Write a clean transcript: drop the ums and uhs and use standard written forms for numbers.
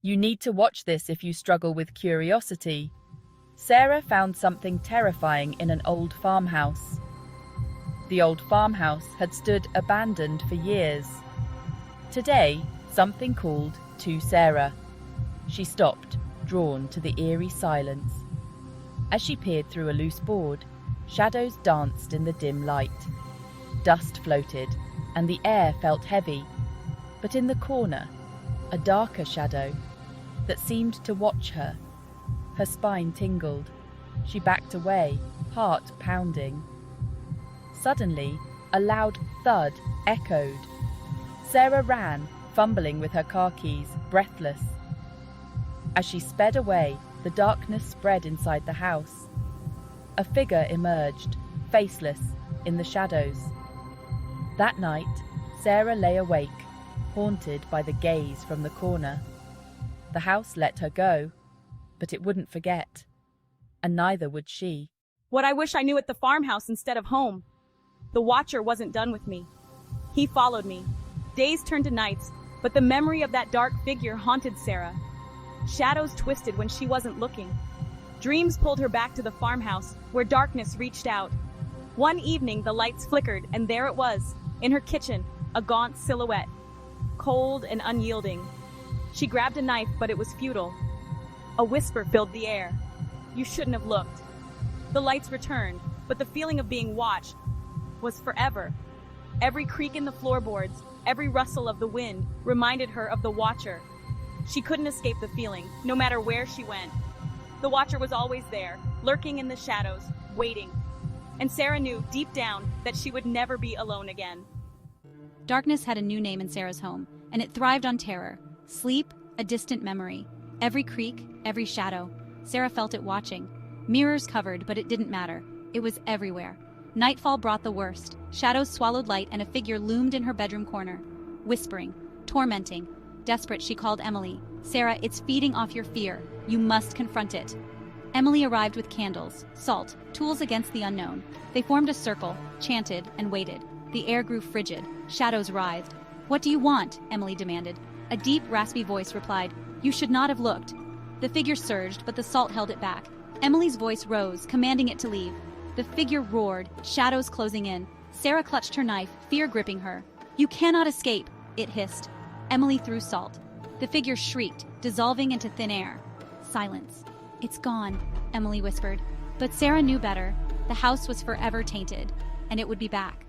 You need to watch this if you struggle with curiosity. Sarah found something terrifying in an old farmhouse. The old farmhouse had stood abandoned for years. Today, something called to Sarah. She stopped, drawn to the eerie silence. As she peered through a loose board, shadows danced in the dim light. Dust floated, and the air felt heavy. But in the corner, a darker shadow that seemed to watch her. Her spine tingled. She backed away, heart pounding. Suddenly, a loud thud echoed. Sarah ran, fumbling with her car keys, breathless. As she sped away, the darkness spread inside the house. A figure emerged, faceless, in the shadows. That night, Sarah lay awake, haunted by the gaze from the corner. The house let her go, but it wouldn't forget. And neither would she. What I wish I knew at the farmhouse instead of home. The Watcher wasn't done with me. He followed me. Days turned to nights, but the memory of that dark figure haunted Sarah. Shadows twisted when she wasn't looking. Dreams pulled her back to the farmhouse, where darkness reached out. One evening, the lights flickered, and there it was, in her kitchen, a gaunt silhouette, cold and unyielding. She grabbed a knife, but it was futile. A whisper filled the air. You shouldn't have looked. The lights returned, but the feeling of being watched was forever. Every creak in the floorboards, every rustle of the wind reminded her of the Watcher. She couldn't escape the feeling, no matter where she went. The Watcher was always there, lurking in the shadows, waiting. And Sarah knew, deep down, that she would never be alone again. Darkness had a new name in Sarah's home, and it thrived on terror. Sleep, a distant memory. Every creak, every shadow. Sarah felt it watching. Mirrors covered, but it didn't matter. It was everywhere. Nightfall brought the worst. Shadows swallowed light, and a figure loomed in her bedroom corner. Whispering, tormenting. Desperate, she called Emily. Sarah, it's feeding off your fear. You must confront it. Emily arrived with candles, salt, tools against the unknown. They formed a circle, chanted, and waited. The air grew frigid. Shadows writhed. What do you want? Emily demanded. A deep, raspy voice replied, You should not have looked. The figure surged, but the salt held it back. Emily's voice rose, commanding it to leave. The figure roared, shadows closing in. Sarah clutched her knife, fear gripping her. You cannot escape, it hissed. Emily threw salt. The figure shrieked, dissolving into thin air. Silence. It's gone, Emily whispered. But Sarah knew better. The house was forever tainted, and it would be back.